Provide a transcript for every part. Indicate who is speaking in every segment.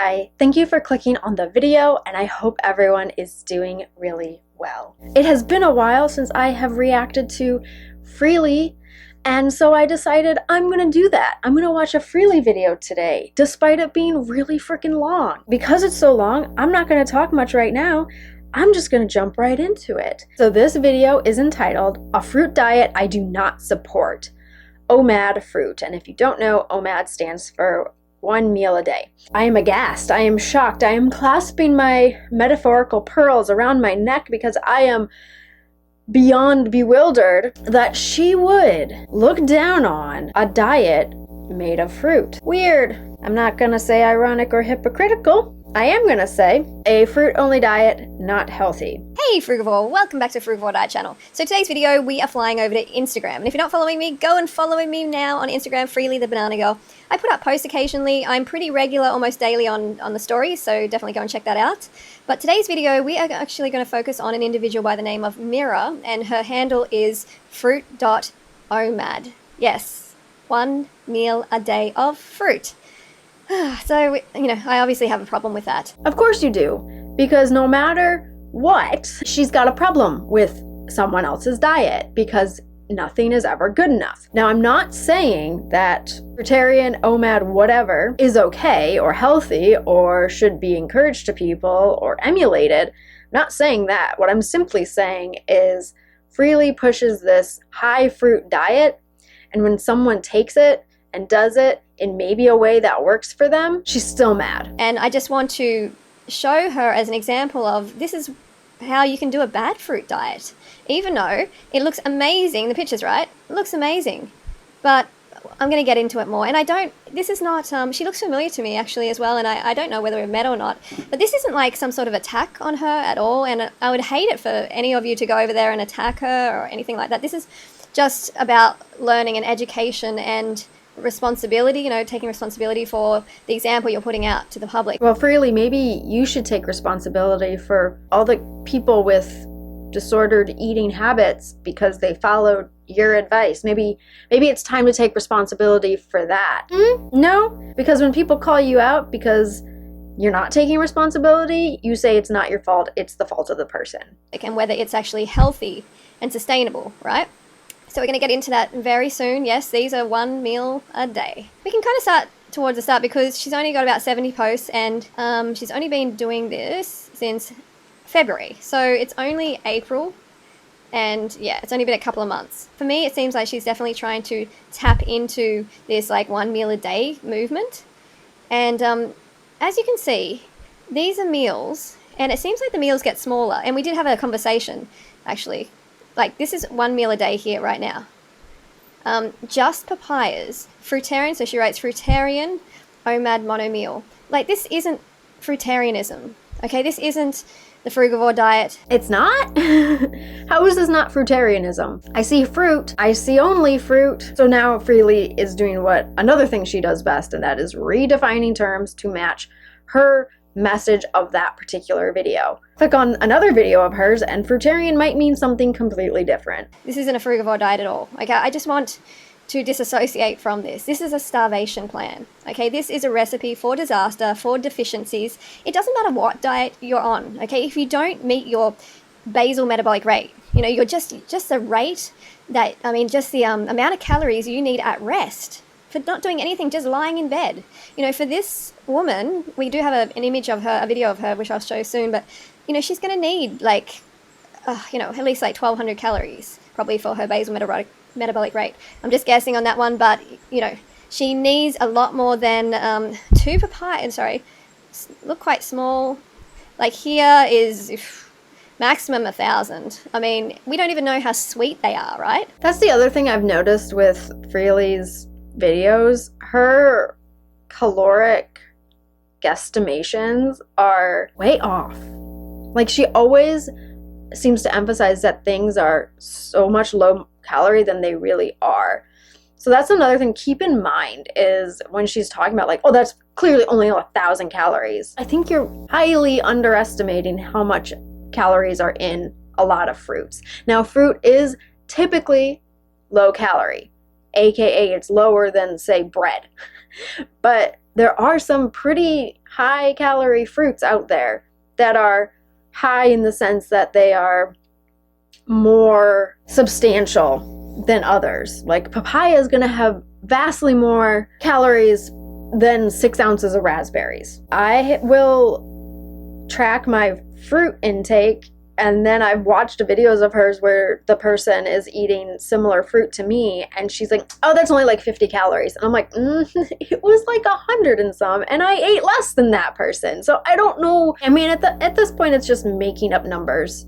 Speaker 1: Hi, thank you for clicking on the video, and I hope everyone is doing really well. It has been a while since I have reacted to Freelee, and so I decided I'm gonna do that. I'm gonna watch a Freelee video today, despite it being really freaking long. Because it's so long, I'm not gonna talk much right now. I'm just gonna jump right into it. So this video is entitled, A Fruit Diet I Do Not Support. OMAD fruit, and if you don't know, OMAD stands for 1 meal a day. I am aghast, I am shocked, I am clasping my metaphorical pearls around my neck because I am beyond bewildered that she would look down on a diet made of fruit. Weird. I'm not gonna say ironic or hypocritical. I am gonna say a fruit-only diet, not healthy.
Speaker 2: Hey Frugivore, welcome back to Frugivore Diet Channel. So today's video, we are flying over to Instagram. And if you're not following me, go and follow me now on Instagram, Freelee the Banana Girl. I put up posts occasionally. I'm pretty regular, almost daily on the stories, so definitely go and check that out. But today's video, we are actually going to focus on an individual by the name of Mira, and her handle is fruit.omad. Yes, 1 meal a day of fruit. So, you know, I obviously have a problem with that.
Speaker 1: Of course you do, because no matter what, she's got a problem with someone else's diet, because nothing is ever good enough. Now, I'm not saying that fruitarian, OMAD, whatever, is okay or healthy or should be encouraged to people or emulated. I'm not saying that. What I'm simply saying is Freelee pushes this high fruit diet, and when someone takes it and does it in maybe a way that works for them, she's still mad.
Speaker 2: And I just want to show her as an example of this is how you can do a bad fruit diet. Even though it looks amazing, the picture's right, it looks amazing. But I'm going to get into it more. And this is not, she looks familiar to me actually as well, and I don't know whether we've met or not. But this isn't like some sort of attack on her at all, and I would hate it for any of you to go over there and attack her or anything like that. This is just about learning and education and responsibility, you know, taking responsibility for the example you're putting out to the public.
Speaker 1: Well, Freelee, maybe you should take responsibility for all the people with disordered eating habits because they followed your advice. Maybe it's time to take responsibility for that. No, because when people call you out because you're not taking responsibility, you say it's not your fault, it's the fault of the person.
Speaker 2: And whether it's actually healthy and sustainable, right? So we're going to get into that very soon. Yes, these are 1 meal a day. We can kind of start towards the start because she's only got about 70 posts, and she's only been doing this since February. So it's only April, and yeah, it's only been a couple of months. For me, it seems like she's definitely trying to tap into this like 1 meal a day movement. And as you can see, these are meals, and it seems like the meals get smaller. And we did have a conversation, actually. Like, this is 1 meal a day here right now. Just papayas. Fruitarian, so she writes fruitarian, OMAD mono meal. Like, this isn't fruitarianism, okay? This isn't the frugivore diet.
Speaker 1: It's not? How is this not fruitarianism? I see fruit. I see only fruit. So now Freelee is doing what another thing she does best, and that is redefining terms to match her message of that particular video. Click on another video of hers and fruitarian might mean something completely different.
Speaker 2: This isn't a frugivore diet at all. Okay, I just want to disassociate from this. This is a starvation plan. Okay, this is a recipe for disaster, for deficiencies. It doesn't matter what diet you're on. Okay, if you don't meet your basal metabolic rate, you know, you're just the rate that, I mean, just the amount of calories you need at rest for not doing anything, just lying in bed. You know, for this woman, we do have an image of her, a video of her, which I'll show soon, but, you know, she's going to need, like, you know, at least, like, 1,200 calories, probably for her basal metabolic rate. I'm just guessing on that one, but, you know, she needs a lot more than 2 papayas, sorry, look quite small. Like, here is maximum 1,000. I mean, we don't even know how sweet they are, right?
Speaker 1: That's the other thing I've noticed with Freelee's videos. Her caloric guesstimations are way off. Like, she always seems to emphasize that things are so much low calorie than they really are. So that's another thing keep in mind is when she's talking about like, oh, that's clearly only 1,000 calories. I think you're highly underestimating how much calories are in a lot of fruits. Now, fruit is typically low calorie. aka it's lower than, say, bread. But there are some pretty high calorie fruits out there that are high in the sense that they are more substantial than others. Like papaya is going to have vastly more calories than 6 ounces of raspberries. I will track my fruit intake, and then I've watched videos of hers where the person is eating similar fruit to me, and she's like, oh, that's only like 50 calories. And I'm like, it was like 100 and some, and I ate less than that person. So I don't know. I mean, at this point, it's just making up numbers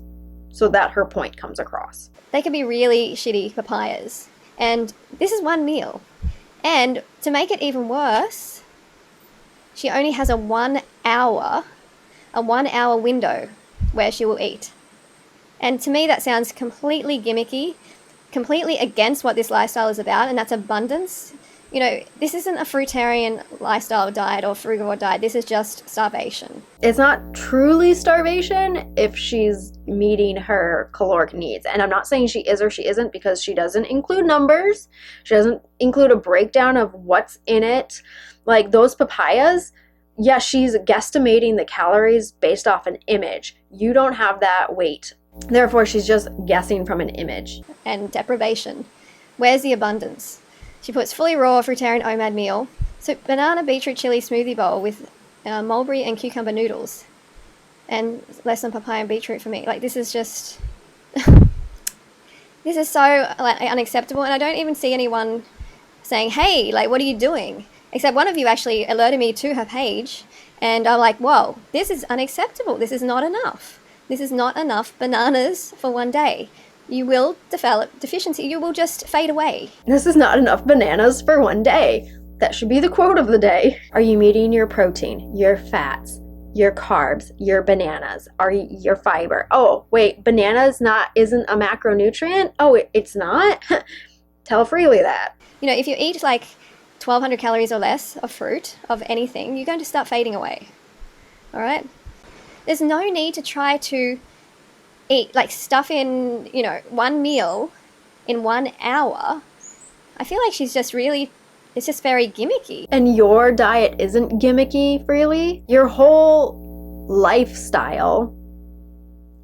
Speaker 1: so that her point comes across.
Speaker 2: They can be really shitty papayas. And this is one meal. And to make it even worse, she only has a 1 hour window where she will eat. And to me, that sounds completely gimmicky, completely against what this lifestyle is about, and that's abundance. You know, this isn't a fruitarian lifestyle diet or frugivore diet. This is just starvation.
Speaker 1: It's not truly starvation if she's meeting her caloric needs. And I'm not saying she is or she isn't, because she doesn't include numbers. She doesn't include a breakdown of what's in it. Like those papayas, yeah, she's guesstimating the calories based off an image. You don't have that weight. Therefore, she's just guessing from an image.
Speaker 2: And deprivation. Where's the abundance? She puts fully raw fruitarian OMAD meal. So banana beetroot chili smoothie bowl with mulberry and cucumber noodles. And less than papaya and beetroot for me. Like, this is just... this is so like unacceptable. And I don't even see anyone saying, hey, like, what are you doing? Except one of you actually alerted me to her page. And I'm like, whoa, this is unacceptable. This is not enough. This is not enough bananas for one day. You will develop deficiency. You will just fade away.
Speaker 1: This is not enough bananas for one day. That should be the quote of the day. Are you meeting your protein, your fats, your carbs, your bananas, your fiber? Oh, wait, bananas isn't a macronutrient? Oh, it's not? Tell Freelee that.
Speaker 2: You know, if you eat like 1,200 calories or less of fruit, of anything, you're going to start fading away. All right? There's no need to try to eat, like, stuff in, you know, one meal in 1 hour. I feel like she's just really, it's just very gimmicky.
Speaker 1: And your diet isn't gimmicky, Freelee. Your whole lifestyle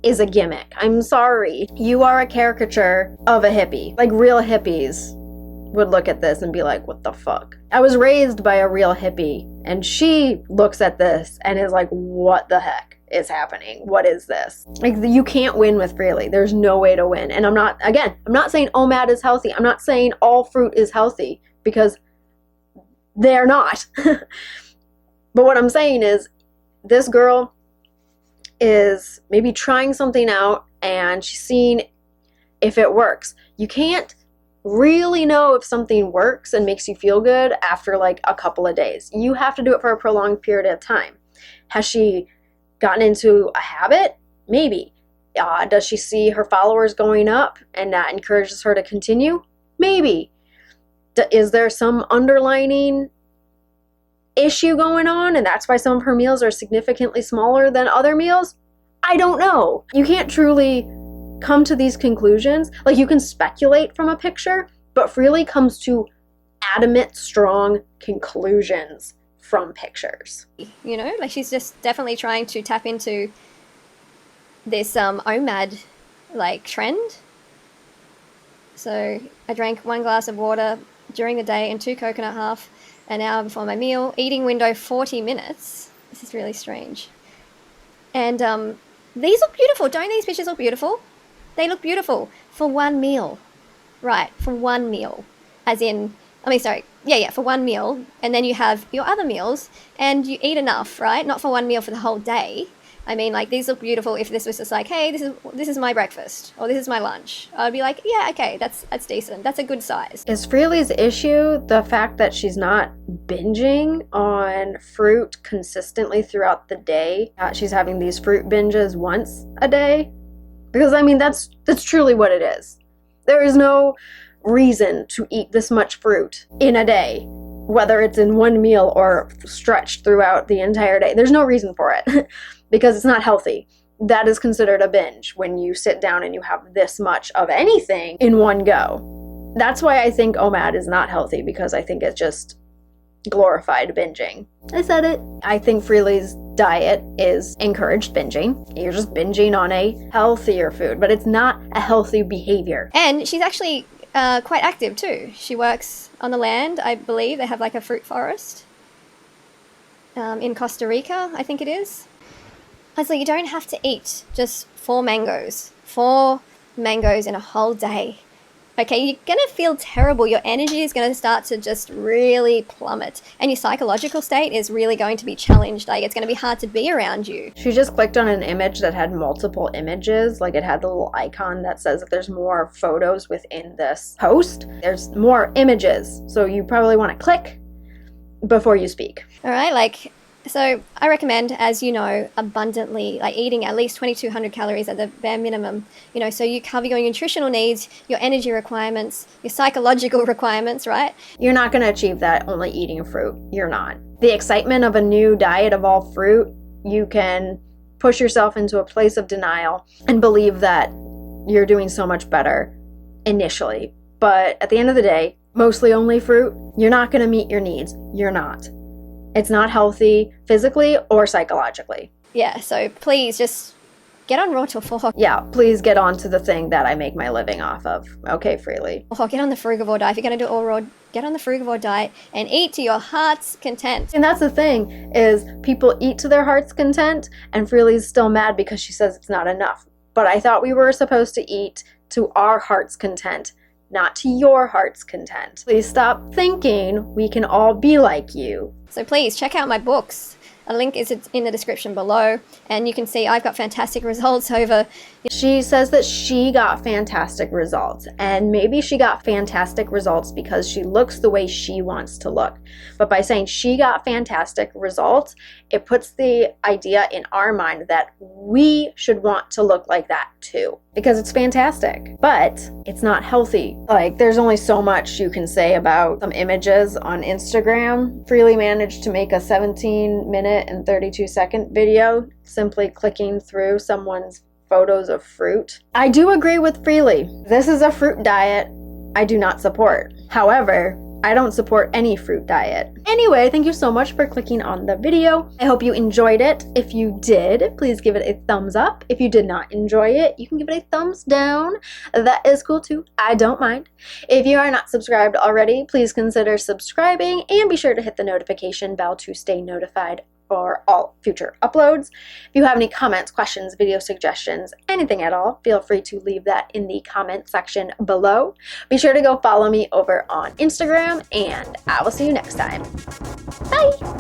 Speaker 1: is a gimmick. I'm sorry. You are a caricature of a hippie. Like, real hippies would look at this and be like, what the fuck? I was raised by a real hippie, and she looks at this and is like, what the heck is happening? What is this? Like, you can't win with Freelee. There's no way to win. And I'm not saying OMAD is healthy. I'm not saying all fruit is healthy, because they're not. But what I'm saying is, this girl is maybe trying something out and she's seeing if it works. You can't really know if something works and makes you feel good after like a couple of days. You have to do it for a prolonged period of time. Has she gotten into a habit? Maybe. Does she see her followers going up and that encourages her to continue? Maybe. Is there some underlining issue going on and that's why some of her meals are significantly smaller than other meals? I don't know. You can't truly come to these conclusions. Like, you can speculate from a picture, but Freelee comes to adamant, strong conclusions from pictures.
Speaker 2: You know, like, she's just definitely trying to tap into this OMAD like trend. So I drank 1 glass of water during the day and 2 coconut half an hour before my meal. Eating window 40 minutes. This is really strange. And these look beautiful. Don't these pictures look beautiful? They look beautiful for one meal. Right, for one meal. As in, for one meal. And then you have your other meals and you eat enough, right? Not for one meal for the whole day. I mean, like, these look beautiful if this was just like, hey, this is my breakfast or this is my lunch. I'd be like, yeah, okay, that's decent. That's a good size.
Speaker 1: Is Freelee's issue the fact that she's not binging on fruit consistently throughout the day? She's having these fruit binges once a day? Because, I mean, that's truly what it is. There is no reason to eat this much fruit in a day, whether it's in one meal or stretched throughout the entire day. There's no reason for it. Because it's not healthy. That is considered a binge when you sit down and you have this much of anything in one go. That's why I think OMAD is not healthy, because I think it's just glorified binging. I said it. I think Freelee's diet is encouraged binging. You're just binging on a healthier food, but it's not a healthy behavior.
Speaker 2: And she's actually quite active too. She works on the land, I believe. They have like a fruit forest in Costa Rica, I think it is. So you don't have to eat just 4 mangoes in a whole day. Okay, you're going to feel terrible. Your energy is going to start to just really plummet. And your psychological state is really going to be challenged. Like, it's going to be hard to be around you.
Speaker 1: She just clicked on an image that had multiple images. Like, it had the little icon that says that there's more photos within this post. There's more images. So you probably want to click before you speak.
Speaker 2: All right, so I recommend, as you know, abundantly, eating at least 2,200 calories at the bare minimum, so you cover your nutritional needs, your energy requirements, your psychological requirements, right?
Speaker 1: You're not going to achieve that only eating fruit. You're not. The excitement of a new diet of all fruit, you can push yourself into a place of denial and believe that you're doing so much better initially. But at the end of the day, mostly only fruit, you're not going to meet your needs. You're not. It's not healthy physically or psychologically.
Speaker 2: Yeah, so please just get on raw tofu.
Speaker 1: Yeah, please get on to the thing that I make my living off of. Okay, Freelee.
Speaker 2: Get on the frugivore diet. If you're going to do all raw, get on the frugivore diet and eat to your heart's content.
Speaker 1: And that's the thing, is people eat to their heart's content, and Freelee's still mad because she says it's not enough. But I thought we were supposed to eat to our heart's content, not to your heart's content. Please stop thinking we can all be like you.
Speaker 2: So please check out my books. A link is in the description below, and you can see I've got fantastic results over.
Speaker 1: She says that she got fantastic results, and maybe she got fantastic results because she looks the way she wants to look. But by saying she got fantastic results, it puts the idea in our mind that we should want to look like that too, because it's fantastic, but it's not healthy. There's only so much you can say about some images on Instagram. Freelee managed to make a 17-minute and 32-second video simply clicking through someone's photos of fruit. I do agree with Freelee. This is a fruit diet I do not support. However, I don't support any fruit diet. Anyway, thank you so much for clicking on the video. I hope you enjoyed it. If you did, please give it a thumbs up. If you did not enjoy it, you can give it a thumbs down. That is cool too. I don't mind. If you are not subscribed already, please consider subscribing and be sure to hit the notification bell to stay notified for all future uploads. If you have any comments, questions, video suggestions, anything at all, feel free to leave that in the comment section below. Be sure to go follow me over on Instagram, and I will see you next time. Bye!